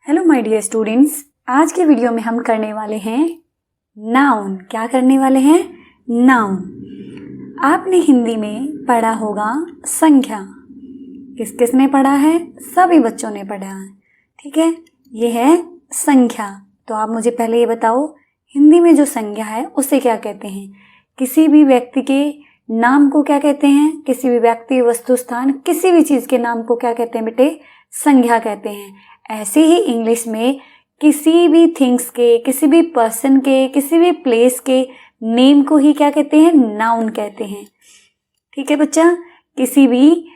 Hello my dear students, आज के video में हम करने वाले हैं नाउन। क्या करने वाले हैं? नाउन। आपने हिंदी में पढ़ा होगा संख्या। किस किस ने पढ़ा है? सभी बच्चों ने पढ़ा है। ठीक है, ये है संख्या। तो आप मुझे पहले ये बताओ, हिंदी में जो संख्या है उसे क्या कहते हैं? किसी भी व्यक्ति के नाम को क्या कहते हैं? किसी भी व्यक्ति, वस्तु, स्थान, किसी भी चीज़ के नाम को क्या कहते हैं बेटे? संज्ञा कहते हैं। ऐसे ही इंग्लिश में किसी भी थिंग्स के, किसी भी पर्सन के, किसी भी प्लेस के नेम को ही क्या कहते हैं? नाउन कहते हैं। ठीक है बच्चा, किसी भी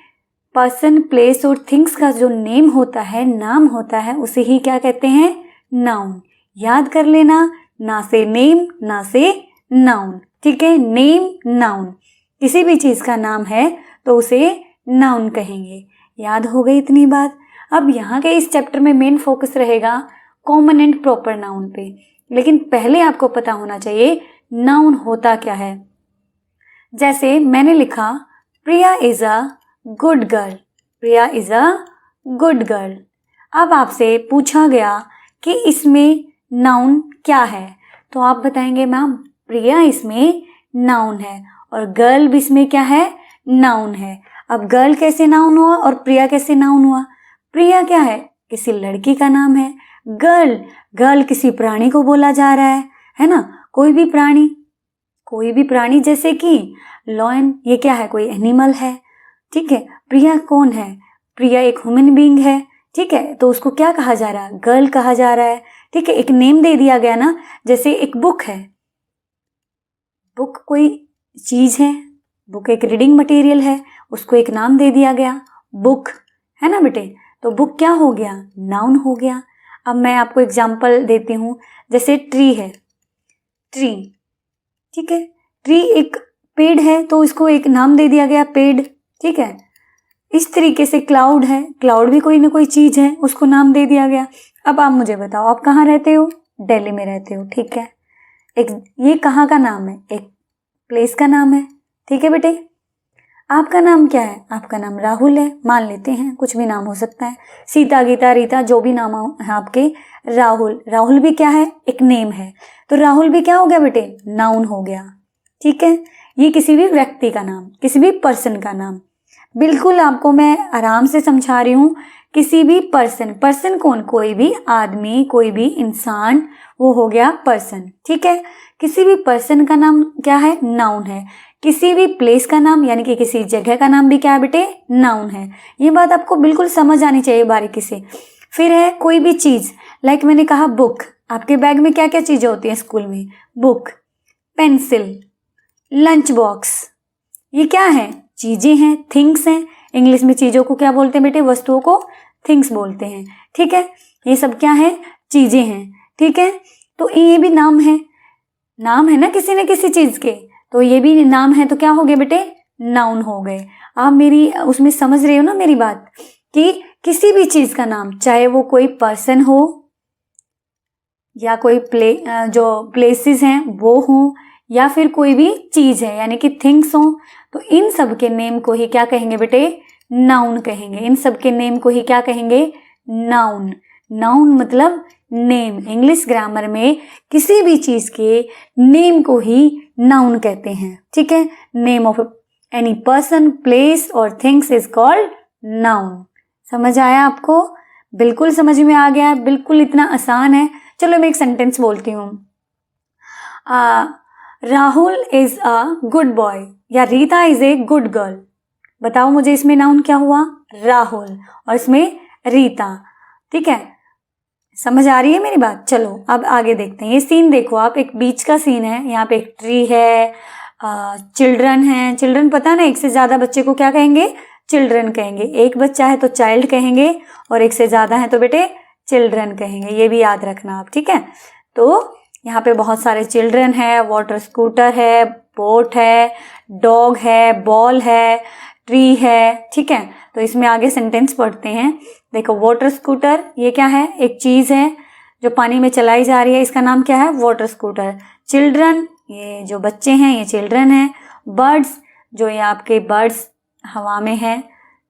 पर्सन, प्लेस और थिंग्स का जो नेम होता है, नाम होता है, उसे ही क्या कहते हैं? नाउन। याद कर लेना, ना से नेम, ना से नाउन। ठीक है, नेम, नाउन। किसी भी चीज़ का नाम है तो उसे नाउन कहेंगे। याद हो गई इतनी बात? अब यहाँ के इस चैप्टर में मेन फोकस रहेगा कॉमन एंड प्रॉपर नाउन पे। लेकिन पहले आपको पता होना चाहिए नाउन होता क्या है। जैसे मैंने लिखा, Priya is a good girl. Priya is a good girl. अब आपसे पूछा गया कि इसमें नाउन क्या है, तो आप बताएंगे मैम प्रिया इसमें नाउन है और गर्ल भी इसमें क्या है? नाउन है। अब गर्ल कैसे नाउन हुआ और प्रिया कैसे नाउन हुआ? प्रिया क्या है? किसी लड़की का नाम है। गर्ल, गर्ल किसी प्राणी को बोला जा रहा है ना? कोई भी प्राणी जैसे कि लॉयन, ये क्या है? कोई एनिमल है। ठीक है, प्रिया कौन है? प्रिया एक ह्यूमन बीइंग है। ठीक है, तो उसको क्या कहा जा रहा है? गर्ल कहा जा रहा है। ठीक है, एक नेम दे दिया गया ना। जैसे एक बुक है, बुक कोई चीज है, बुक एक रीडिंग मटेरियल है, उसको एक नाम दे दिया गया बुक, है ना बेटे? तो बुक क्या हो गया? नाउन हो गया। अब मैं आपको एग्जांपल देती हूँ। जैसे ट्री है, ट्री। ठीक है, ट्री एक पेड़ है तो इसको एक नाम दे दिया गया पेड़। ठीक है, इस तरीके से क्लाउड है, क्लाउड भी कोई ना कोई चीज है, उसको नाम दे दिया गया। अब आप मुझे बताओ, आप कहाँ रहते हो? दिल्ली में रहते हो। ठीक है, ये कहाँ का नाम है? एक प्लेस का नाम है। ठीक है बेटे, आपका नाम क्या है? आपका नाम राहुल है, मान लेते हैं, कुछ भी नाम हो सकता है। सीता, गीता, रीता, जो भी नाम है आपके, राहुल। राहुल भी क्या है? एक नेम है। तो राहुल भी क्या हो गया बेटे? नाउन हो गया। ठीक है, ये किसी भी व्यक्ति का नाम, किसी भी पर्सन का नाम। बिल्कुल आपको मैं आराम से समझा रही हूँ। किसी भी पर्सन, पर्सन कौन? कोई भी आदमी, कोई भी इंसान, वो हो गया पर्सन। ठीक है, किसी भी पर्सन का नाम क्या है? नाउन है। किसी भी प्लेस का नाम, यानी कि किसी जगह का नाम भी क्या है बेटे? नाउन है। ये बात आपको बिल्कुल समझ आनी चाहिए बारीकी से। फिर है कोई भी चीज, लाइक मैंने कहा बुक। आपके बैग में क्या क्या चीजें होती हैं स्कूल में? Book, pencil, lunch box. ये क्या है? चीजें हैं, थिंग्स हैं। इंग्लिश में चीजों को क्या बोलते हैं बेटे? वस्तुओं को थिंग्स बोलते हैं। ठीक है, ये सब क्या है? चीजें हैं। ठीक है, तो ये भी नाम है, नाम है ना किसी न किसी चीज के, तो ये भी नाम है। तो क्या हो गए बेटे? नाउन हो गए। आप मेरी उसमें समझ रहे हो ना मेरी बात, कि किसी भी चीज का नाम, चाहे वो कोई पर्सन हो या कोई जो प्लेसेस हैं वो हो, या फिर कोई भी चीज है यानी कि थिंग्स हो, तो इन सब के नेम को ही क्या कहेंगे बेटे? नाउन कहेंगे। इन सब के नेम को ही क्या कहेंगे? नाउन। नाउन मतलब नेम। इंग्लिश ग्रामर में किसी भी चीज के नेम को ही नाउन कहते हैं। ठीक है, name of any person, place और थिंग्स इज कॉल्ड नाउन। समझ आया आपको? बिल्कुल समझ में आ गया? बिल्कुल इतना आसान है। चलो मैं एक सेंटेंस बोलती हूँ। Rahul is a good boy या Rita is a good girl. बताओ मुझे इसमें नाउन क्या हुआ? राहुल, और इसमें रीता। ठीक है, समझ आ रही है मेरी बात? चलो अब आगे देखते हैं। ये सीन देखो आप, एक बीच का सीन है। यहाँ पे एक ट्री है, चिल्ड्रन है। चिल्ड्रन पता ना, एक से ज्यादा बच्चे को क्या कहेंगे? चिल्ड्रन कहेंगे। एक बच्चा है तो चाइल्ड कहेंगे, और एक से ज्यादा है तो बेटे चिल्ड्रन कहेंगे। ये भी याद रखना आप। ठीक है, तो यहाँ पे बहुत सारे चिल्ड्रन है, वाटर स्कूटर है, बोट है, डॉग है, बॉल है, ट्री है। ठीक है, तो इसमें आगे सेंटेंस पढ़ते हैं। देखो, वाटर स्कूटर ये क्या है? एक चीज है जो पानी में चलाई जा रही है, इसका नाम क्या है? Water scooter. चिल्ड्रन, ये जो बच्चे हैं ये चिल्ड्रन है। बर्ड्स, जो ये आपके बर्ड्स हवा में है।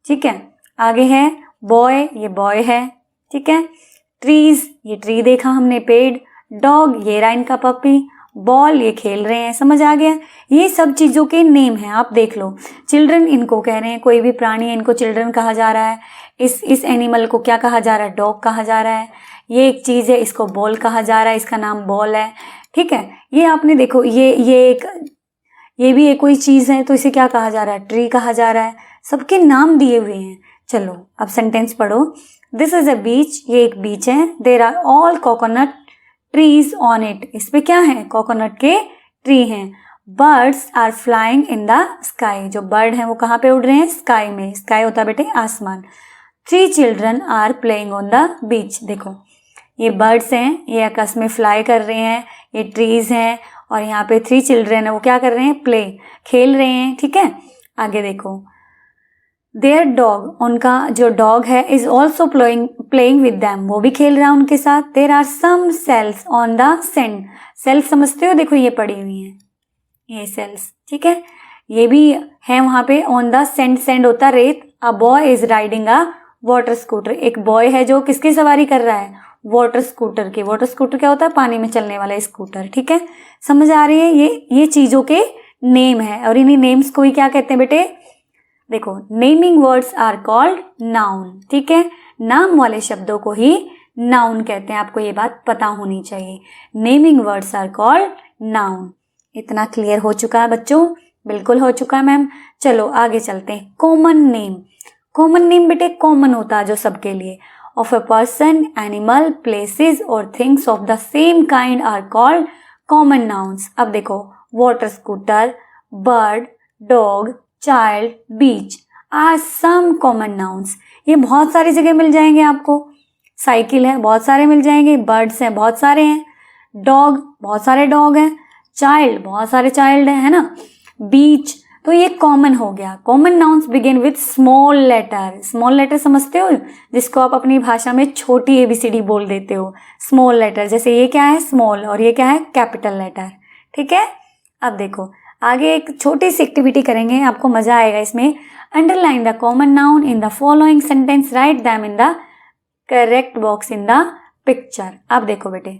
ठीक है, आगे है बॉय, ये बॉय है। ठीक है, ट्रीज, ये ट्री देखा हमने, पेड़। डॉग, ये रहा इनका पपी। बॉल, ये खेल रहे हैं, समझ आ गया। ये सब चीज़ों के नेम हैं, आप देख लो। चिल्ड्रन इनको कह रहे हैं, कोई भी प्राणी है इनको चिल्ड्रन कहा जा रहा है। इस एनिमल को क्या कहा जा रहा है? डॉग कहा जा रहा है। ये एक चीज़ है, इसको बॉल कहा जा रहा है, इसका नाम बॉल है, ठीक है। ये आपने देखो, ये भी एक कोई चीज़ है, तो इसे क्या कहा जा रहा है? ट्री कहा जा रहा है। सबके नाम दिए हुए हैं। चलो अब सेंटेंस पढ़ो। दिस इज अ बीच, ये एक बीच है। There are all coconut trees on it, इस पे क्या है? कोकोनट के ट्री हैं। Birds are flying in the sky, जो बर्ड हैं वो कहाँ पे उड़ रहे हैं? स्काई में। स्काई होता है बेटे आसमान। 3 children are playing on the beach, देखो ये बर्ड्स हैं, ये आकाश में फ्लाई कर रहे हैं, ये ट्रीज हैं, और यहाँ पे 3 चिल्ड्रन है, वो क्या कर रहे हैं? प्ले, खेल रहे हैं, ठीक है। आगे देखो, देयर डॉग, उनका जो डॉग है, is also playing with them, वो भी खेल रहा है उनके साथ। There are some shells on the sand, shells समझते हो? देखो ये पड़ी हुई है, ये सेल्स, ठीक है। ये भी है वहां पे ऑन द सैंड, सैंड होता रेत। A boy is riding a water scooter, एक बॉय है जो किसकी सवारी कर रहा है? वाटर स्कूटर की। वाटर स्कूटर क्या होता है? पानी में चलने वाला स्कूटर, ठीक है। समझ आ रही है? ये चीजों के नेम है, और इन्हीं नेम्स को ही क्या कहते हैं बेटे? देखो, naming words are called noun, ठीक है। नाम वाले शब्दों को ही नाउन कहते हैं, आपको ये बात पता होनी चाहिए। Naming words are called noun. इतना क्लियर हो चुका है बच्चों? बिल्कुल हो चुका है मैम। चलो आगे चलते हैं। कॉमन नेम, कॉमन नेम बेटे कॉमन होता है जो सबके लिए। Of a person, animal, places और things of the same kind are called common nouns. अब देखो, water scooter, bird, dog, child, beach are some common nouns. ये बहुत सारी जगह मिल जाएंगे आपको। साइकिल है, बहुत सारे मिल जाएंगे। बर्ड्स हैं, बहुत सारे हैं। डॉग, बहुत सारे डॉग हैं। चाइल्ड, बहुत सारे चाइल्ड है ना। बीच, तो ये कॉमन हो गया। Common nouns begin with small letter. Small letter समझते हो, जिसको आप अपनी भाषा में छोटी एबीसीडी बोल देते हो। स्मॉल लेटर, जैसे ये क्या है? स्मॉल, और ये क्या है? कैपिटल लेटर, ठीक है। अब देखो आगे एक छोटी सी एक्टिविटी करेंगे, आपको मजा आएगा इसमें। Underline the common noun in the following sentence, right them in the correct box in the picture. अब देखो बेटे,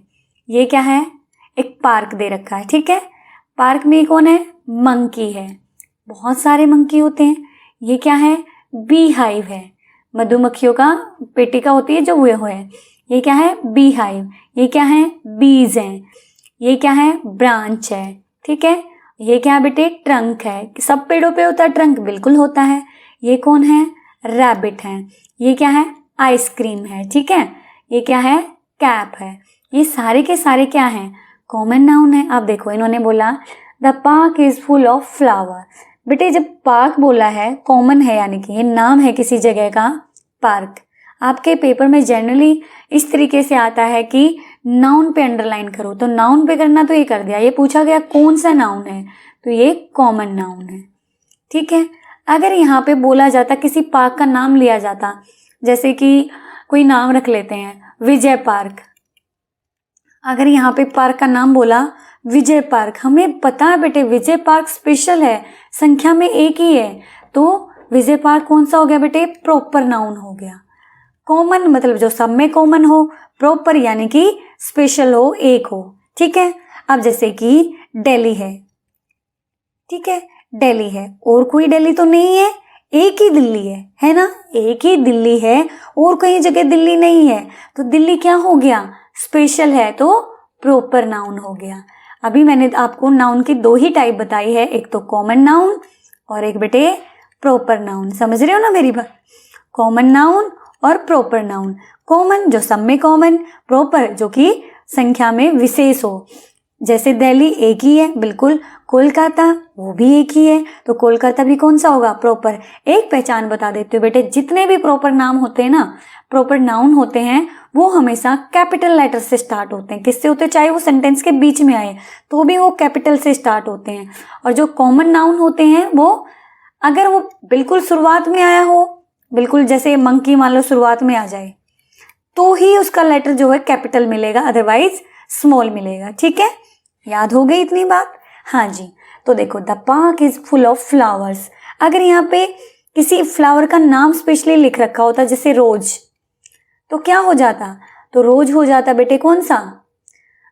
ये क्या है? एक पार्क दे रखा है, ठीक है। पार्क में कौन है? मंकी है, बहुत सारे मंकी होते हैं। ये क्या है? बी हाइव है, मधुमक्खियों का पेटिका होती है जो वो है। ये क्या है? Bee hive. ये क्या है? बीज हैं। ये क्या है? ब्रांच है, ठीक है। ये क्या है बेटे? ट्रंक है। सब पेड़ों पे होता है ट्रंक? बिल्कुल होता है। ये कौन है? रैबिट है। ये क्या है? आइसक्रीम है, ठीक है। ये क्या है? कैप है। ये सारे के सारे क्या हैं? कॉमन नाउन है। अब देखो, इन्होंने बोला the park is full of flower. बेटे जब पार्क बोला है, कॉमन है, यानी कि ये नाम है किसी जगह का पार्क। आपके पेपर में जनरली इस तरीके से आता है कि नाउन पे अंडरलाइन करो, तो नाउन पे करना तो ये कर दिया। ये पूछा गया कौन सा नाउन है, तो ये कॉमन नाउन है, ठीक है। अगर यहाँ पे बोला जाता, किसी पार्क का नाम लिया जाता, जैसे कि कोई नाम रख लेते हैं विजय पार्क। अगर यहाँ पे पार्क का नाम बोला विजय पार्क, हमें पता है बेटे विजय पार्क स्पेशल है, संख्या में एक ही है, तो विजय पार्क कौन सा हो गया बेटे? प्रॉपर नाउन हो गया। कॉमन मतलब जो सब में कॉमन हो, प्रॉपर यानी कि स्पेशल हो, एक हो, ठीक है। अब जैसे कि दिल्ली है, ठीक है, दिल्ली है, और कोई दिल्ली तो नहीं है, एक ही दिल्ली है ना, एक ही दिल्ली है, और कहीं जगह दिल्ली नहीं है, तो दिल्ली क्या हो गया? स्पेशल है, तो प्रॉपर नाउन हो गया। अभी मैंने आपको नाउन की 2 ही टाइप बताई है, एक तो कॉमन नाउन और एक बेटे प्रॉपर नाउन। समझ रहे हो ना मेरी बात? कॉमन नाउन और प्रॉपर नाउन। कॉमन जो सब में कॉमन, प्रॉपर जो कि संख्या में विशेष हो। जैसे दिल्ली एक ही है, बिल्कुल। कोलकाता वो भी एक ही है, तो कोलकाता भी कौन सा होगा? प्रॉपर। एक पहचान बता देते हो बेटे, जितने भी प्रॉपर नाम होते हैं ना, प्रॉपर नाउन होते हैं, वो हमेशा कैपिटल लेटर से स्टार्ट होते हैं। किससे होते हैं? चाहे वो सेंटेंस के बीच में आए तो भी वो कैपिटल से स्टार्ट होते हैं। और जो कॉमन नाउन होते हैं, वो अगर वो बिल्कुल शुरुआत में आया हो, बिल्कुल जैसे मंकी मान लो शुरुआत में आ जाए, तो ही उसका लेटर जो है कैपिटल मिलेगा, अदरवाइज स्मॉल मिलेगा, ठीक है। याद हो गई इतनी बात? हाँ जी। तो देखो, the park is full of flowers. अगर यहाँ पे किसी फ्लावर का नाम स्पेशली लिख रखा होता, जैसे रोज, तो क्या हो जाता? तो रोज हो जाता बेटे कौन सा?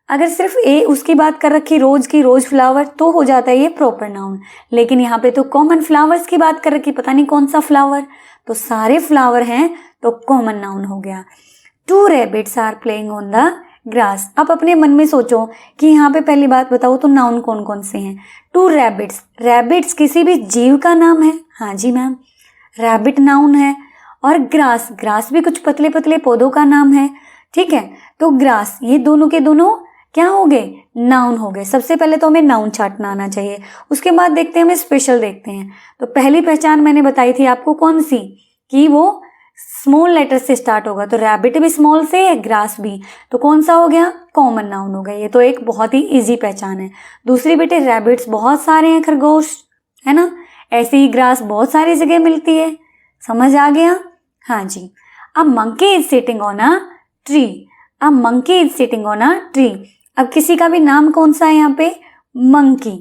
अगर सिर्फ ए उसकी बात कर रखी रोज की, रोज फ्लावर, तो हो जाता है ये प्रॉपर नाउन। लेकिन यहाँ पे तो कॉमन फ्लावर्स की बात कर रखी, पता नहीं कौन सा फ्लावर, तो सारे फ्लावर हैं तो कॉमन नाउन हो गया। 2 rabbits are playing on the grass. आप अपने मन में सोचो कि यहाँ पे पहली बात बताओ तो नाउन कौन कौन से हैं? 2 रैबिट्स, रैबिट्स किसी भी जीव का नाम है? हाँ जी मैम, रैबिट नाउन है। और ग्रास, ग्रास भी कुछ पतले पतले पौधों का नाम है, ठीक है। तो ग्रास, ये दोनों के दोनों क्या हो गए? नाउन हो गए। सबसे पहले तो हमें नाउन चार्टना आना चाहिए, उसके बाद देखते हैं, हमें स्पेशल देखते हैं। तो पहली पहचान मैंने बताई थी आपको कौन सी, कि वो स्मॉल लेटर से स्टार्ट होगा, तो रैबिट भी स्मॉल से है, ग्रास भी, तो कौन सा हो गया? कॉमन नाउन हो गया। ये तो एक बहुत ही इजी पहचान है। दूसरी बेटे, रैबिट्स बहुत सारे हैं, खरगोश है ना, ऐसे ही ग्रास बहुत सारी जगह मिलती है। समझ आ गया? हाँ जी। A monkey is sitting on a tree, a monkey is sitting on a tree. अब किसी का भी नाम कौन सा है यहाँ पे? मंकी,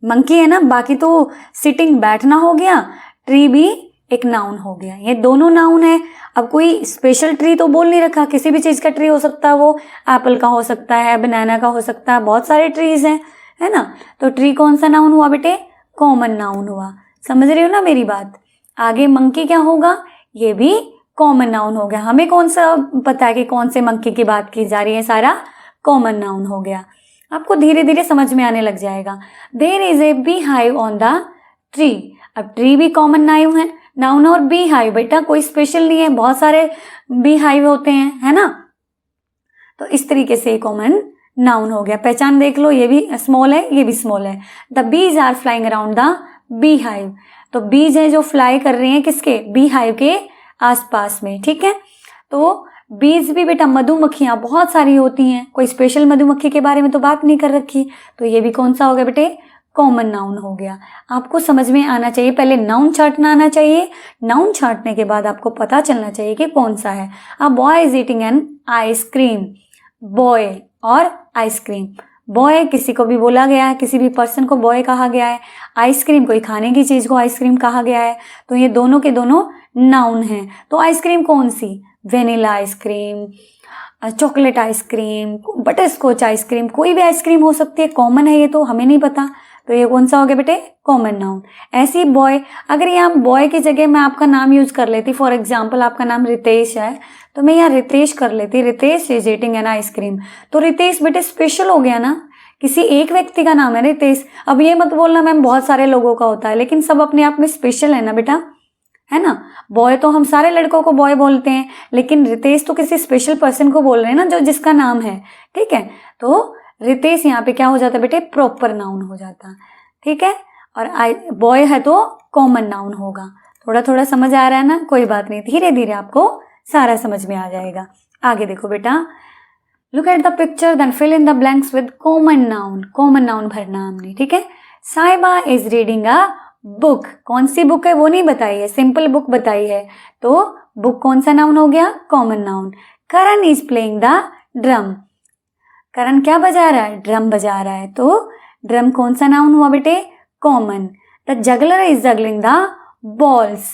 मंकी है ना, बाकी तो सिटिंग बैठना हो गया, ट्री भी एक नाउन हो गया, ये दोनों नाउन है। अब कोई स्पेशल ट्री तो बोल नहीं रखा, किसी भी चीज का ट्री हो सकता है, वो एप्पल का हो सकता है, बनाना का हो सकता है, बहुत सारे ट्रीज हैं, है ना। तो ट्री कौन सा नाउन हुआ बेटे? कॉमन नाउन हुआ। समझ रहे हो ना मेरी बात? आगे मंकी क्या होगा? ये भी कॉमन नाउन हो गया। हमें कौन सा पता है कि कौन से मंकी की बात की जा रही है? सारा कॉमन नाउन हो गया। आपको धीरे धीरे समझ में आने लग जाएगा। There is a bee hive on the tree. अब ट्री भी कॉमन नाउन है, नाउन, और बी हाइव बेटा कोई स्पेशल नहीं है, बहुत सारे बी हाइव होते हैं, है ना। तो इस तरीके से कॉमन नाउन हो गया। पहचान देख लो, ये भी स्मॉल है, ये भी स्मॉल है। The bees are flying around the bee hive. तो बीज है जो फ्लाई कर रहे हैं किसके? बी हाइव के आसपास में, ठीक है। तो बीज भी बेटा मधुमक्खियां बहुत सारी होती हैं, कोई स्पेशल मधुमक्खी के बारे में तो बात नहीं कर रखी, तो ये भी कौन सा हो गया बेटे? कॉमन नाउन हो गया। आपको समझ में आना चाहिए, पहले नाउन छांटना आना चाहिए, नाउन छांटने के बाद आपको पता चलना चाहिए कि कौन सा है। A boy is eating an ice cream, boy और आइसक्रीम, बॉय किसी को भी बोला गया है, किसी भी पर्सन को बॉय कहा गया है, आइसक्रीम कोई खाने की चीज को आइसक्रीम कहा गया है, तो ये दोनों के दोनों नाउन हैं। तो आइसक्रीम कौन सी? Vanilla ice cream, chocolate ice cream, butterscotch ice cream, कोई भी आइसक्रीम हो सकती है, कॉमन है ये, तो हमें नहीं पता, तो ये कौन सा हो गया बेटे? Common noun. ऐसे ही बॉय, अगर यहाँ बॉय की जगह मैं आपका नाम यूज कर लेती, फॉर एग्जाम्पल आपका नाम रितेश है, तो मैं यहाँ रितेश कर लेती, Ritesh is eating an ice cream, तो रितेश बेटे स्पेशल हो गया ना, किसी एक व्यक्ति का नाम है रितेश। अब ये मत बोलना मैम बहुत सारे लोगों का होता है, लेकिन सब अपने आप में स्पेशल है ना बेटा, है ना। बॉय तो हम सारे लड़कों को बॉय बोलते हैं, लेकिन रितेश तो किसी स्पेशल पर्सन को बोल रहे हैं ना, जो जिसका नाम है, ठीक है। तो रितेश यहाँ पे क्या हो जाता बेटे? प्रॉपर नाउन हो जाता, ठीक है। और बॉय है तो कॉमन नाउन होगा। थोड़ा थोड़ा समझ आ रहा है ना? कोई बात नहीं, धीरे धीरे आपको सारा समझ में आ जाएगा। आगे देखो बेटा, look at the picture then fill in the blanks with common noun. Common noun भरना हमने, ठीक है। साहिबा इज रीडिंग अ बुक, कौन सी बुक है वो नहीं बताई है, सिंपल बुक बताई है, तो बुक कौन सा नाउन हो गया? Common noun. Karan is playing the drum, Karan क्या बजा रहा है? ड्रम बजा रहा है, तो ड्रम कौन सा नाउन हुआ बेटे? Common. The juggler is juggling the balls,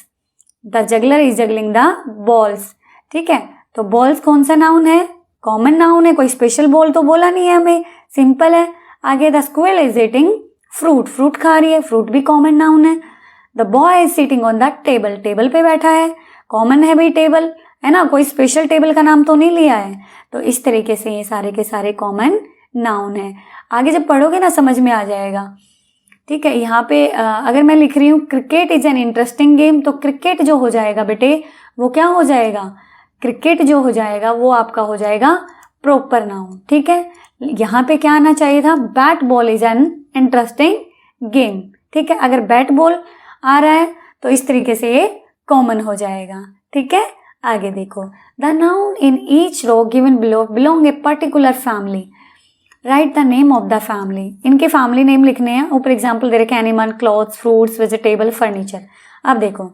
the juggler is juggling the balls, ठीक है। तो बॉल्स कौन सा नाउन है? कॉमन नाउन है, कोई स्पेशल बॉल तो बोला नहीं है हमें, सिंपल है। आगे the squirrel is eating fruit, fruit खा रही है, फ्रूट भी कॉमन नाउन है। The boy is sitting on the table, table पे बैठा है, कॉमन है भाई टेबल, है ना, कोई स्पेशल टेबल का नाम तो नहीं लिया है। तो इस तरीके से ये सारे के सारे कॉमन नाउन है। आगे जब पढ़ोगे ना समझ में आ जाएगा, ठीक है। यहाँ पे अगर मैं लिख रही हूँ cricket is an interesting game, तो क्रिकेट जो हो जाएगा बेटे वो क्या हो जाएगा? क्रिकेट जो हो जाएगा वो आपका हो जाएगा प्रॉपर नाउन, ठीक है। यहाँ पे क्या आना चाहिए था? Bat ball is an interesting game, ठीक है। अगर बैट बॉल आ रहा है तो इस तरीके से ये कॉमन हो जाएगा, ठीक है। आगे देखो, the noun in each row given below belong a particular family, write the name of the family. इनके फैमिली नेम लिखने हैं, ऊपर एग्जाम्पल दे रखे, animal, clothes, fruits, vegetable, furniture. अब देखो,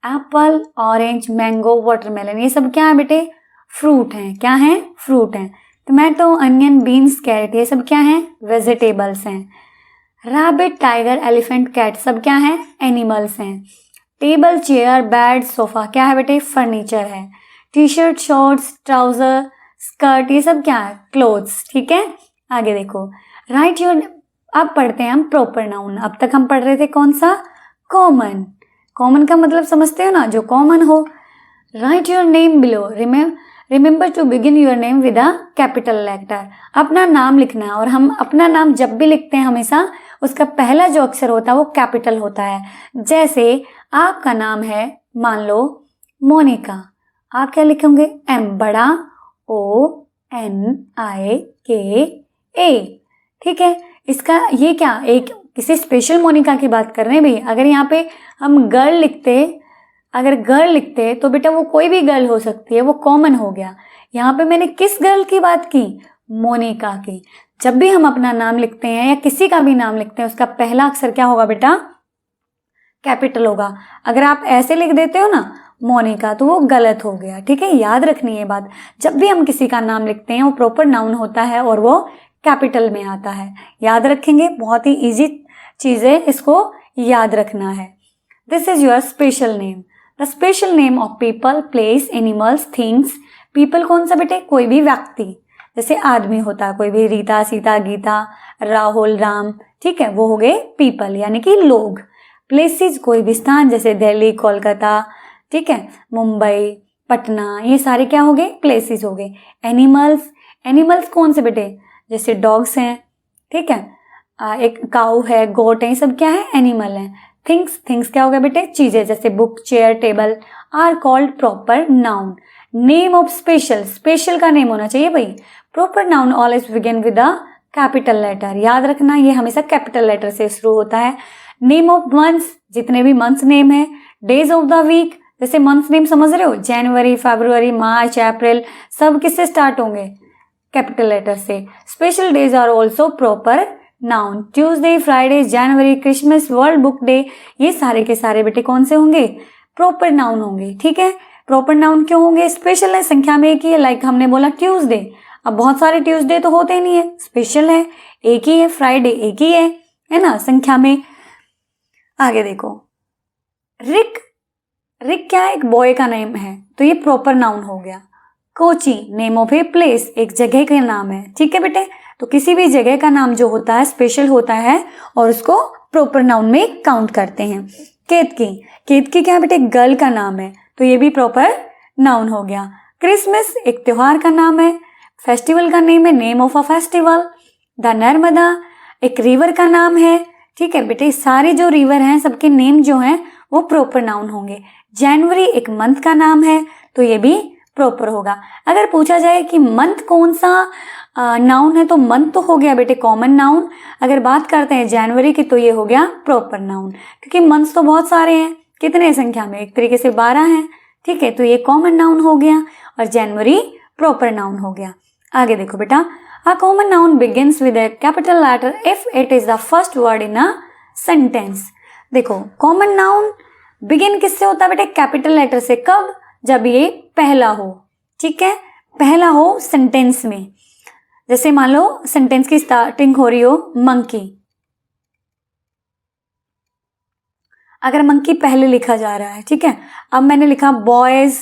एप्पल, ऑरेंज, मैंगो, वाटरमेलन, ये सब क्या है बेटे? फ्रूट हैं। क्या है? फ्रूट हैं। टोमेटो, अनियन, बीन्स, कैरेट, ये सब क्या है? वेजिटेबल्स हैं। रैबिट, टाइगर, एलिफेंट, कैट, सब क्या है? एनिमल्स हैं। टेबल, चेयर, बेड, सोफा क्या है बेटे? फर्नीचर है। T shirt, shorts, trouser, skirt, ये सब क्या है? क्लोथ्स। ठीक है, आगे देखो, राइट योर, अब पढ़ते हैं हम प्रॉपर नाउन। अब तक हम पढ़ रहे थे कौन सा? कॉमन। कॉमन का मतलब समझते हो ना, जो कॉमन हो। Write your name below, remember to begin your name with a capital letter. अपना नाम लिखना है, और हम अपना नाम जब भी लिखते हैं हमेशा उसका पहला जो अक्षर होता है वो कैपिटल होता है। जैसे आपका नाम है, मान लो मोनिका, आप क्या लिखेंगे? एम, बड़ा ONIKA। ठीक है, इसका ये क्या, एक किसी स्पेशल मोनिका की बात कर रहे हैं भाई। अगर यहाँ पे हम गर्ल लिखते तो बेटा वो कोई भी गर्ल हो सकती है, वो कॉमन हो गया। यहाँ पे मैंने किस गर्ल की बात की? मोनिका की। जब भी हम अपना नाम लिखते हैं या किसी का भी नाम लिखते हैं उसका पहला अक्षर क्या होगा बेटा? कैपिटल होगा। अगर आप ऐसे लिख देते हो ना मोनिका, तो वो गलत हो गया। ठीक है, याद रखनी है बात। जब भी हम किसी का नाम लिखते हैं वो प्रॉपर नाउन होता है और वो कैपिटल में आता है। याद रखेंगे, बहुत ही इजी चीज है, इसको याद रखना है। This is your special name. The special name of people, place, animals, things. People कौन सा बेटे? कोई भी व्यक्ति, जैसे आदमी होता है कोई भी, रीता, सीता, गीता, राहुल, राम। ठीक है, वो हो गए पीपल यानी कि लोग। प्लेसेस, कोई भी स्थान, जैसे दिल्ली, कोलकाता, ठीक है, मुंबई, पटना, ये सारे क्या हो गए? प्लेसेस हो गए। एनिमल्स, एनिमल्स कौन से बेटे? जैसे डॉग्स हैं, ठीक है, एक काऊ है, गोट है, ये सब क्या है? एनिमल है। थिंग्स, थिंग्स क्या हो गया बेटे? चीजें, जैसे book, chair, table, are called proper noun. Name of special, special का नेम होना चाहिए भाई। Proper noun always begin with a capital letter. याद रखना, ये हमेशा कैपिटल लेटर से शुरू होता है। नेम ऑफ मंथ्स, जितने भी मंथ्स नेम है। डेज ऑफ द वीक, जैसे मंथ्स नेम समझ रहे हो, जनवरी, फरवरी, मार्च, अप्रैल, सब किससे स्टार्ट होंगे? कैपिटल लेटर से। Special days are also proper noun. Tuesday, Friday, January, Christmas, World Book Day, ये सारे के सारे बेटे कौन से होंगे? प्रॉपर नाउन होंगे। ठीक है, प्रॉपर नाउन क्यों होंगे? स्पेशल है, संख्या में एक ही है। लाइक हमने बोला ट्यूसडे, अब बहुत सारे ट्यूसडे तो होते ही नहीं है, स्पेशल है, एक ही है। फ्राइडे एक ही है ना, संख्या में। आगे देखो, रिक, रिक क्या है? एक बॉय का नेम है, तो ये प्रॉपर नाउन हो गया। Kochi, name of a place, एक जगह का नाम है। ठीक है बेटे, तो किसी भी जगह का नाम जो होता है स्पेशल होता है और उसको प्रॉपर नाउन में काउंट करते हैं। केतकी, केतकी क्या बेटे? गर्ल का नाम है, तो ये भी प्रॉपर नाउन हो गया। क्रिसमस, एक त्योहार का नाम है। फेस्टिवल का नेम है, name of a festival. The Narmada, एक रिवर का नाम है। ठीक है बेटे, सारे जो रिवर हैं सबके नेम जो हैं वो प्रॉपर नाउन होंगे। जनवरी एक मंथ का नाम है, तो ये भी प्रॉपर होगा। अगर पूछा जाए कि मंथ कौन सा नाउन है, तो मंथ तो हो गया बेटे कॉमन नाउन। अगर बात करते हैं जनवरी की, तो ये हो गया प्रॉपर नाउन, क्योंकि मंथ्स तो बहुत सारे हैं। कितने संख्या में? एक तरीके से 12 हैं। ठीक है, तो ये कॉमन नाउन हो गया और जनवरी प्रॉपर नाउन हो गया। आगे देखो बेटा, a common noun begins with a capital letter if it is the first word in a sentence. देखो, कॉमन नाउन बिगिन किससे होता है बेटे? कैपिटल लेटर से। कब? जब ये पहला हो। ठीक है, पहला हो सेंटेंस में। जैसे मान लो सेंटेंस की स्टार्टिंग हो रही हो मंकी, अगर मंकी पहले लिखा जा रहा है, ठीक है, अब मैंने लिखा बॉयज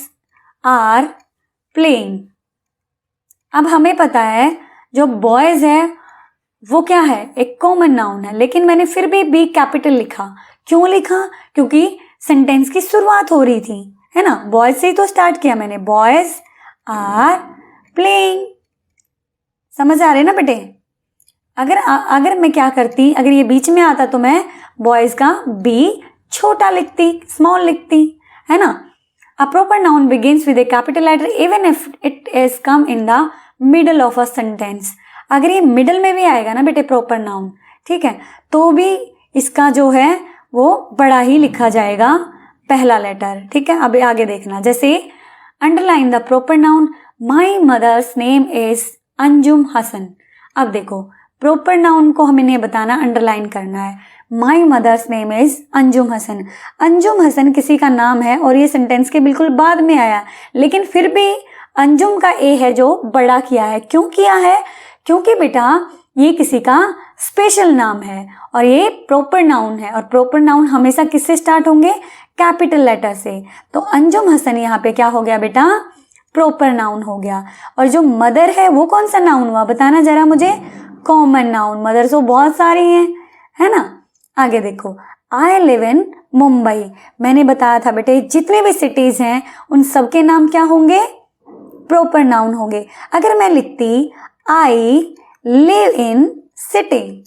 आर प्लेइंग। अब हमें पता है जो बॉयज है वो क्या है? एक कॉमन नाउन है, लेकिन मैंने फिर भी बी कैपिटल लिखा। क्यों लिखा? क्योंकि सेंटेंस की शुरुआत हो रही थी, है ना, बॉयज से ही तो स्टार्ट किया मैंने, बॉयज आर प्लेइंग। समझ आ रहे ना बेटे? अगर मैं क्या करती, अगर ये बीच में आता तो मैं बॉयज का बी छोटा लिखती, स्मॉल लिखती, है ना। A proper noun begins with a capital letter even if it is come in the middle of a sentence. अगर ये मिडल में भी आएगा ना बेटे प्रॉपर नाउन, ठीक है, तो भी इसका जो है वो बड़ा ही लिखा जाएगा, पहला लेटर। ठीक है, अब आगे देखना, जैसे underline the proper noun, my mother's name is Anjum Hasan. अब देखो, प्रॉपर नाउन को हमें बताना, अंडरलाइन करना है। My mother's name is Anjum Hasan. Anjum Hasan किसी का नाम है और ये सेंटेंस के बिल्कुल बाद में आया, लेकिन फिर भी अंजुम का ए है जो बड़ा किया है। क्यों किया है? क्योंकि बेटा ये किसी का स्पेशल नाम है और ये प्रॉपर नाउन है, और प्रॉपर नाउन हमेशा किससे स्टार्ट होंगे? कैपिटल लेटर से। तो अंजुम हसन यहाँ पे क्या हो गया बेटा? प्रॉपर नाउन हो गया। और जो मदर है वो कौन सा नाउन हुआ, बताना जरा मुझे। Common noun. मदर तो बहुत सारी हैं, है ना। आगे देखो, आई लिव इन मुंबई। मैंने बताया था बेटे जितने भी सिटीज हैं उन सबके नाम क्या होंगे, प्रॉपर नाउन होंगे। अगर मैं लिखती आई लिव इन सिटी,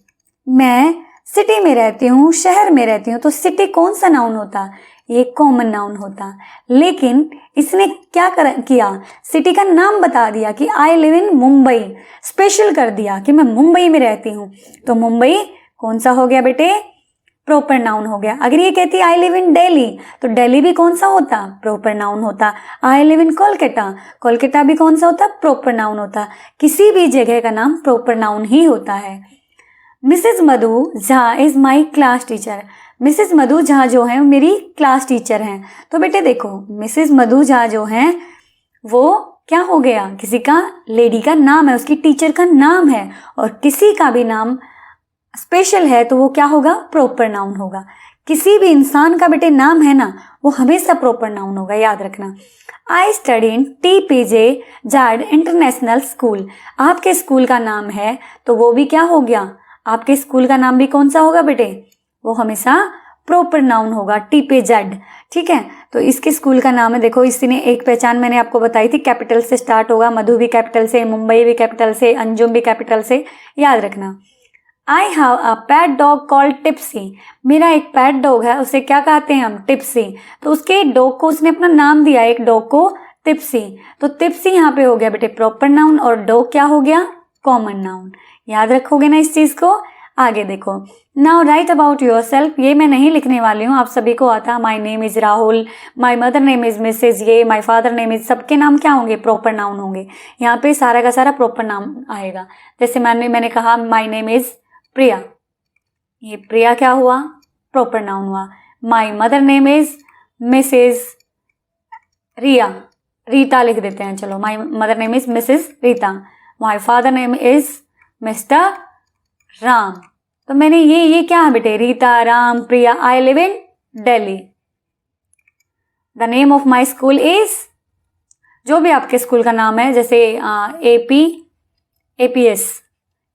मैं सिटी में रहती हूँ, शहर में रहती हूँ, तो सिटी कौन सा नाउन होता, ये कॉमन नाउन होता। लेकिन इसने क्या किया, सिटी का नाम बता दिया कि आई लिव इन मुंबई, स्पेशल कर दिया कि मैं मुंबई में रहती हूँ, तो मुंबई कौन सा हो गया बेटे, प्रॉपर नाउन हो गया। अगर ये कहती आई लिव इन दिल्ली, तो दिल्ली भी कौन सा होता, प्रॉपर नाउन होता। आई लिव इन कोलकाता, कोलकाता भी कौन सा होता, प्रॉपर नाउन होता। किसी भी जगह का नाम प्रॉपर नाउन ही होता है। Mrs Madhu Jha is my class teacher. Mrs Madhu Jha जो है मेरी क्लास टीचर हैं। तो बेटे देखो, मिसेज मधु झा जो हैं वो क्या हो गया, किसी का लेडी का नाम है, उसकी टीचर का नाम है। और किसी का भी नाम स्पेशल है तो वो क्या होगा, प्रॉपर नाउन होगा। किसी भी इंसान का बेटे नाम है ना, वो हमेशा प्रॉपर नाउन होगा, याद रखना। आई स्टडी इन TPJ जाड इंटरनेशनल स्कूल। आपके स्कूल का नाम है तो वो भी क्या हो गया, आपके स्कूल का नाम भी कौन सा होगा बेटे, वो हमेशा प्रॉपर नाउन होगा, TPZ। ठीक है, तो इसके स्कूल का नाम है, देखो इसी ने एक पहचान मैंने आपको बताई थी, कैपिटल से स्टार्ट होगा, मधु भी कैपिटल से, मुंबई भी कैपिटल से, अंजुम भी कैपिटल से, याद रखना। I have a pet dog called tipsy. मेरा एक पैट डॉग है, उसे क्या कहते हैं हम, टिप्सी। तो उसके डॉग को उसने अपना नाम दिया, एक डॉग को टिप्सी। तो टिप्सी यहाँ पे हो गया बेटे प्रॉपर नाउन, और डॉग क्या हो गया, कॉमन नाउन। याद रखोगे ना इस चीज को। आगे देखो, now right about your self. ये मैं नहीं लिखने वाली हूँ, आप सभी को आता। My name is Rahul, my mother name is Mrs ये, माई फादर नेम इज, सबके नाम क्या होंगे, प्रॉपर नाउन होंगे। यहाँ पे सारा का सारा प्रॉपर नाम आएगा। जैसे मैंने कहा माई नेम इज प्रिया, ये प्रिया क्या हुआ, प्रॉपर नाउन हुआ। My mother name is Mrs Riya, Rita लिख देते हैं, चलो my mother name is Mrs Rita. My father name is Mr Ram. तो मैंने ये क्या है बेटे, Rita, Ram, Priya. I live in Delhi. The name of my school is, जो भी आपके स्कूल का नाम है, जैसे AP, APS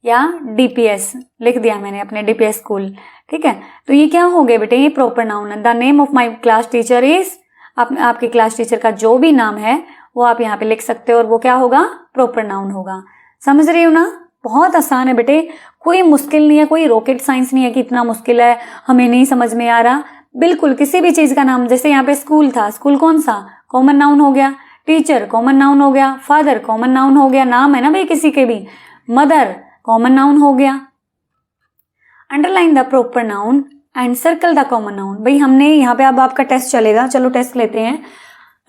या DPS लिख दिया मैंने, अपने DPS स्कूल। ठीक है, तो ये क्या हो गया बेटे, ये प्रॉपर नाउन है। The name of my class teacher is, आपके क्लास टीचर का जो भी नाम है वो आप यहाँ पे लिख सकते हो, और वो क्या होगा, प्रॉपर नाउन होगा। समझ रही हो ना, बहुत आसान है बेटे, कोई मुश्किल नहीं है, कोई रॉकेट साइंस नहीं है कि इतना मुश्किल है, हमें नहीं समझ में आ रहा। बिल्कुल किसी भी चीज का नाम, जैसे यहाँ पे स्कूल था, स्कूल कौन सा, कॉमन नाउन हो गया। टीचर कॉमन नाउन हो गया, फादर कॉमन नाउन हो गया, नाम है ना भाई किसी के भी। मदर कॉमन नाउन हो गया। Underline the proper noun and circle the common noun. भाई हमने यहाँ पे, अब आपका टेस्ट चलेगा, चलो टेस्ट लेते हैं।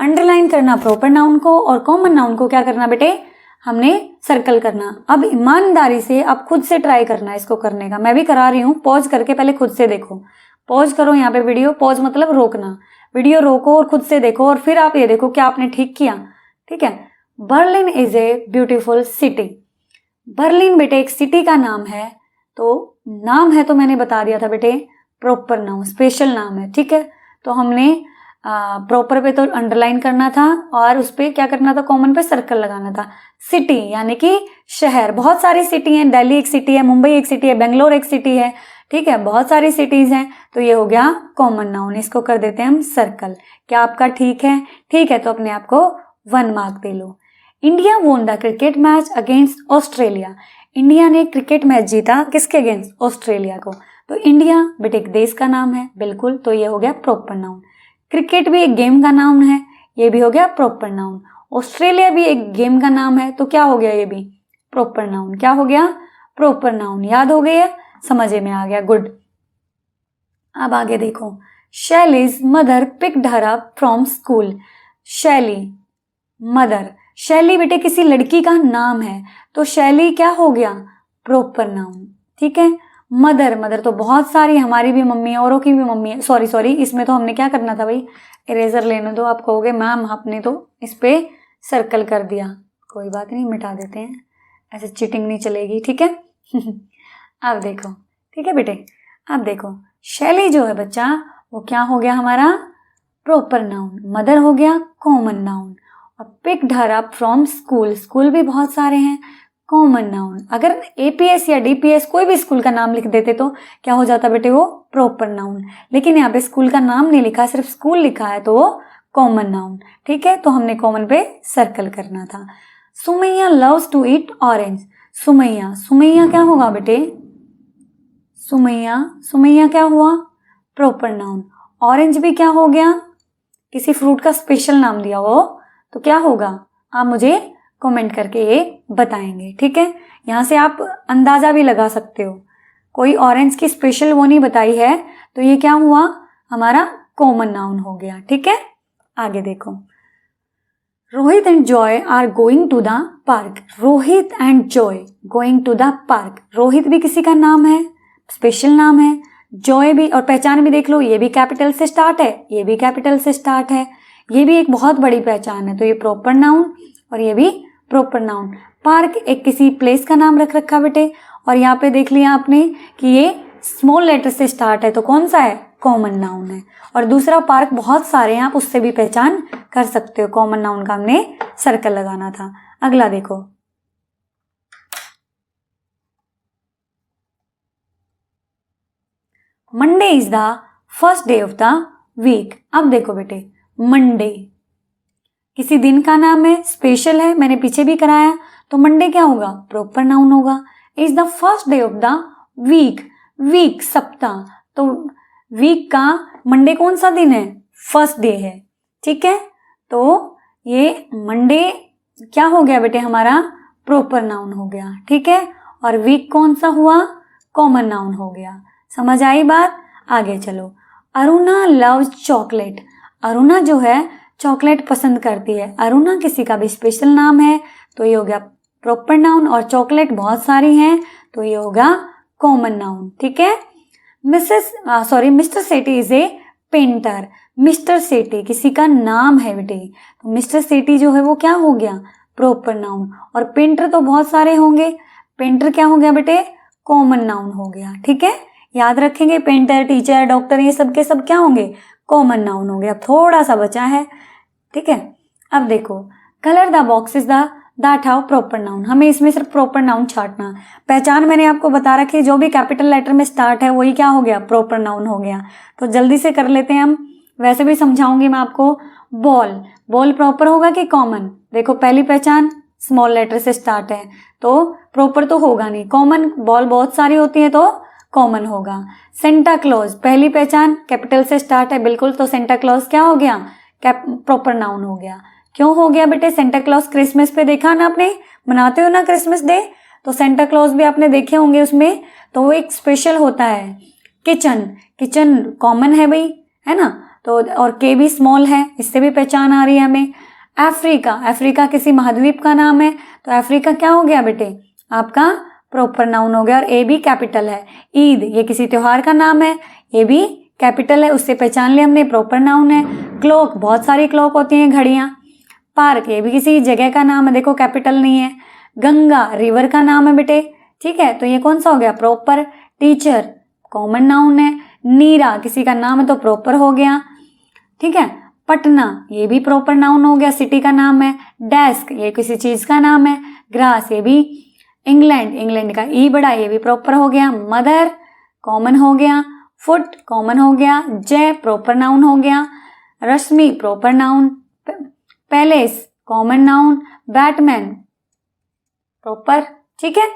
अंडरलाइन करना प्रॉपर नाउन को, और कॉमन नाउन को क्या करना बेटे, हमने सर्कल करना। अब ईमानदारी से अब खुद से ट्राई करना इसको करने का, मैं भी करा रही हूँ, पॉज करके पहले खुद से देखो। पॉज करो यहाँ पे वीडियो, पॉज मतलब रोकना, वीडियो रोको और खुद से देखो, और फिर आप ये देखो क्या आपने ठीक किया। ठीक है, Berlin is a beautiful city. Berlin बेटे एक सिटी का नाम है, तो नाम है तो मैंने बता दिया था बेटे, प्रॉपर नाउन, स्पेशल नाम है। ठीक है, तो हमने प्रॉपर पे तो अंडरलाइन करना था, और उस पर क्या करना था, कॉमन पे सर्कल लगाना था। सिटी यानी कि शहर, बहुत सारी सिटी हैं, दिल्ली एक सिटी है, मुंबई एक सिटी है, बेंगलोर एक सिटी है। ठीक है, बहुत सारी सिटीज हैं, तो ये हो गया कॉमन नाउन, इसको कर देते हैं हम सर्कल। क्या आपका ठीक है, ठीक है, तो अपने आप को 1 mark they low. India won the cricket match against Australia. India ने क्रिकेट मैच जीता, किसके अगेंस्ट, ऑस्ट्रेलिया को। तो इंडिया बेटे एक देश का नाम है, बिल्कुल, तो ये हो गया प्रॉपर नाउन। क्रिकेट भी एक गेम का नाम है, ये भी हो गया प्रॉपर नाउन। ऑस्ट्रेलिया भी एक गेम का नाम है, तो क्या हो गया, ये भी प्रॉपर नाउन। क्या हो गया, प्रॉपर नाउन। याद हो गया, समझ में आ गया, गुड। अब आगे देखो, Shelley's mother picked her up from school. शैली, मदर, शैली बेटे किसी लड़की का नाम है, तो शैली क्या हो गया, प्रॉपर नाउन। ठीक है, मदर, मदर तो बहुत सारी, हमारी भी मम्मी है, औरों की भी मम्मी है। सॉरी, इसमें तो हमने क्या करना था भाई, इरेजर लेने दो। आप कहोगे मैम आपने तो इस पे सर्कल कर दिया, कोई बात नहीं, मिटा देते हैं, ऐसे चीटिंग नहीं चलेगी। ठीक है अब देखो, ठीक है बेटे, अब देखो, शैली जो है बच्चा, वो क्या हो गया हमारा, प्रॉपर नाउन। मदर हो गया कॉमन नाउन, और picked her up from school, school भी बहुत सारे हैं। कॉमन नाउन, अगर एपीएस या डीपीएस कोई भी स्कूल का नाम लिख देते तो क्या हो जाता बेटे, वो प्रॉपर नाउन। लेकिन यहाँ पे स्कूल का नाम नहीं लिखा, सिर्फ स्कूल लिखा है, तो वो कॉमन नाउन। ठीक है, तो हमने कॉमन पे सर्कल करना था। Sumaiya loves to eat orange. Sumaiya, Sumaiya क्या होगा बेटे, सुमैया, सुमैया क्या हुआ, प्रॉपर नाउन। ऑरेंज भी क्या हो गया, किसी फ्रूट का स्पेशल नाम दिया हो, तो क्या होगा, आप मुझे कमेंट करके ये बताएंगे। ठीक है, यहाँ से आप अंदाजा भी लगा सकते हो, कोई ऑरेंज की स्पेशल वो नहीं बताई है, तो ये क्या हुआ, हमारा कॉमन नाउन हो गया। ठीक है, आगे देखो। Rohit and Joy are going to the park. Rohit and Joy going to the park. Rohit भी किसी का नाम है, स्पेशल नाम है। जॉय भी, और पहचान भी देख लो, ये भी कैपिटल से स्टार्ट है, ये भी कैपिटल से स्टार्ट है, ये भी एक बहुत बड़ी पहचान है, तो ये प्रॉपर नाउन और ये भी प्रॉपर नाउन। पार्क एक किसी प्लेस का नाम रख रखा बेटे, और यहाँ पे देख लिया आपने कि ये स्मॉल लेटर से स्टार्ट है, तो कौन सा है, कॉमन नाउन है। और दूसरा पार्क बहुत सारे हैं, आप उससे भी पहचान कर सकते हो, कॉमन नाउन का हमने सर्कल लगाना था। अगला देखो, Monday is the first day of the week. अब देखो बेटे, मंडे किसी दिन का नाम है, स्पेशल है, मैंने पीछे भी कराया, तो मंडे क्या होगा, प्रॉपर नाउन होगा। Is the first day of the week, week सप्ताह, तो वीक का मंडे कौन सा दिन है, फर्स्ट डे है। ठीक है, तो ये मंडे क्या हो गया बेटे, हमारा प्रॉपर नाउन हो गया। ठीक है, और वीक कौन सा हुआ, कॉमन नाउन हो गया। समझ आई बात, आगे चलो। Aruna loves chocolate. अरुणा जो है चॉकलेट पसंद करती है। अरुणा किसी का भी स्पेशल नाम है, तो ये हो गया प्रॉपर नाउन, और चॉकलेट बहुत सारी हैं, तो ये होगा कॉमन नाउन। ठीक है, Mr Sethi is a painter. Mr Sethi किसी का नाम है बेटे, तो मिस्टर सेठी जो है वो क्या हो गया, प्रॉपर नाउन। और पेंटर तो बहुत सारे होंगे, पेंटर क्या हो गया बेटे, कॉमन नाउन हो गया। ठीक है, याद रखेंगे, पेंटर, टीचर, डॉक्टर, ये सब के सब क्या होंगे, कॉमन नाउन हो गया। अब थोड़ा सा बचा है। ठीक है, अब देखो, colour the boxes that have proper noun. हमें इसमें सिर्फ प्रॉपर नाउन छांटना। पहचान मैंने आपको बता रखी, जो भी कैपिटल लेटर में स्टार्ट है वही क्या हो गया, प्रॉपर नाउन हो गया। तो जल्दी से कर लेते हैं हम, वैसे भी समझाऊंगी मैं आपको। बॉल, बॉल प्रॉपर होगा कि कॉमन, देखो पहली पहचान स्मॉल लेटर से स्टार्ट है, तो प्रॉपर तो होगा नहीं, कॉमन, बॉल बहुत सारी होती है तो कॉमन होगा। सेंटा क्लॉज, पहली पहचान कैपिटल से स्टार्ट है बिल्कुल, तो सेंटा क्लॉज क्या हो गया, प्रॉपर नाउन हो गया। क्यों हो गया बेटे, सेंटा क्लॉज क्रिसमस पे देखा ना आपने, मनाते हो ना क्रिसमस डे, तो सेंटा क्लॉज भी आपने देखे होंगे उसमें, तो वो एक स्पेशल होता है। किचन, किचन कॉमन है भाई, है ना, तो और के भी स्मॉल है, इससे भी पहचान आ रही है हमें। अफ्रीका, अफ्रीका किसी महाद्वीप का नाम है, तो अफ्रीका क्या हो गया बेटे, आपका प्रॉपर नाउन हो गया, और ए भी कैपिटल है। ईद, ये किसी त्योहार का नाम है, ये भी कैपिटल है, उससे पहचान लिया हमने, प्रॉपर नाउन है। क्लॉक, बहुत सारी क्लॉक होती हैं, घड़ियां। पार्क, ये भी किसी जगह का नाम है, देखो कैपिटल नहीं है। गंगा, रिवर का नाम है बेटे, ठीक है, तो ये कौन सा हो गया, प्रॉपर। टीचर, कॉमन नाउन है। नीरा, किसी का नाम है तो प्रॉपर हो गया, ठीक है। पटना, ये भी प्रॉपर नाउन हो गया, सिटी का नाम है। डेस्क, ये किसी चीज का नाम है। ग्रास, ये भी। इंग्लैंड, इंग्लैंड का ई बड़ा, ये भी प्रॉपर हो गया। मदर, कॉमन हो गया। फुट, कॉमन हो गया। जय, प्रॉपर नाउन हो गया। Rashmi, proper noun. Palace, common noun. Batman, proper, ठीक है।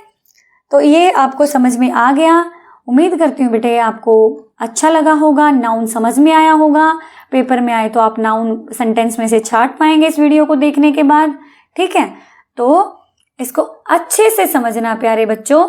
तो ये आपको समझ में आ गया। उम्मीद करती हूँ बेटे आपको अच्छा लगा होगा, नाउन समझ में आया होगा। पेपर में आए तो आप नाउन सेंटेंस में से छांट पाएंगे इस वीडियो को देखने के बाद, ठीक है। तो इसको अच्छे से समझना प्यारे बच्चों,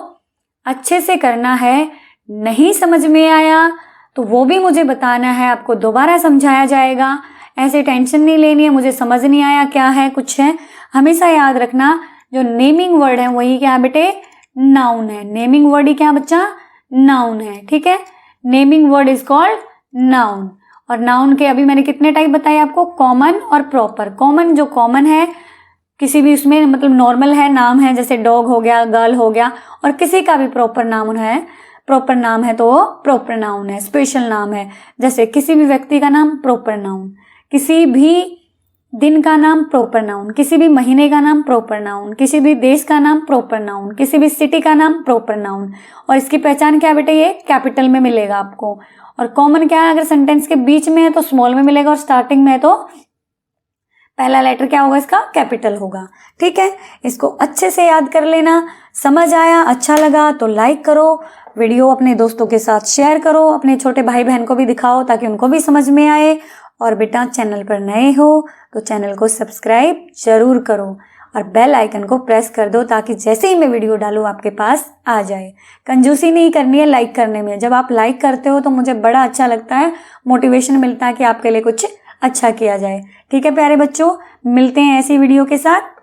अच्छे से करना है। नहीं समझ में आया तो वो भी मुझे बताना है, आपको दोबारा समझाया जाएगा। ऐसे टेंशन नहीं लेनी है, मुझे समझ नहीं आया क्या है कुछ है। हमेशा याद रखना जो नेमिंग वर्ड है वही क्या है बेटे, नाउन है। नेमिंग वर्ड ही क्या बच्चा, नाउन है, ठीक है। Naming word is called noun. और नाउन के अभी मैंने कितने टाइप बताए आपको, कॉमन और प्रॉपर। कॉमन जो कॉमन है किसी भी उसमें मतलब नॉर्मल है, नाम है, जैसे डॉग हो गया, गर्ल हो गया, और किसी का भी प्रॉपर नाउन है, प्रॉपर नाम है तो वो प्रॉपर नाउन है, स्पेशल नाम है। जैसे किसी भी व्यक्ति का नाम प्रॉपर नाउन, किसी भी दिन का नाम प्रॉपर नाउन, किसी भी महीने का नाम प्रॉपर नाउन, किसी भी देश का नाम प्रॉपर नाउन, किसी भी सिटी का नाम प्रॉपर नाउन। और इसकी पहचान क्या है बेटे, ये कैपिटल में मिलेगा आपको। और कॉमन क्या है, अगर सेंटेंस के बीच में है तो स्मॉल में मिलेगा, और स्टार्टिंग में है तो पहला लेटर क्या होगा इसका, कैपिटल होगा। ठीक है, इसको अच्छे से याद कर लेना। समझ आया, अच्छा लगा तो लाइक करो, वीडियो अपने दोस्तों के साथ शेयर करो, अपने छोटे भाई बहन को भी दिखाओ ताकि उनको भी समझ में आए। और बेटा चैनल पर नए हो तो चैनल को सब्सक्राइब जरूर करो और बेल आइकन को प्रेस कर दो ताकि जैसे ही मैं वीडियो डालूँ आपके पास आ जाए। कंजूसी नहीं करनी है लाइक करने में, जब आप लाइक करते हो तो मुझे बड़ा अच्छा लगता है, मोटिवेशन मिलता है कि आपके लिए कुछ अच्छा किया जाए। ठीक है प्यारे बच्चों, मिलते हैं ऐसी वीडियो के साथ।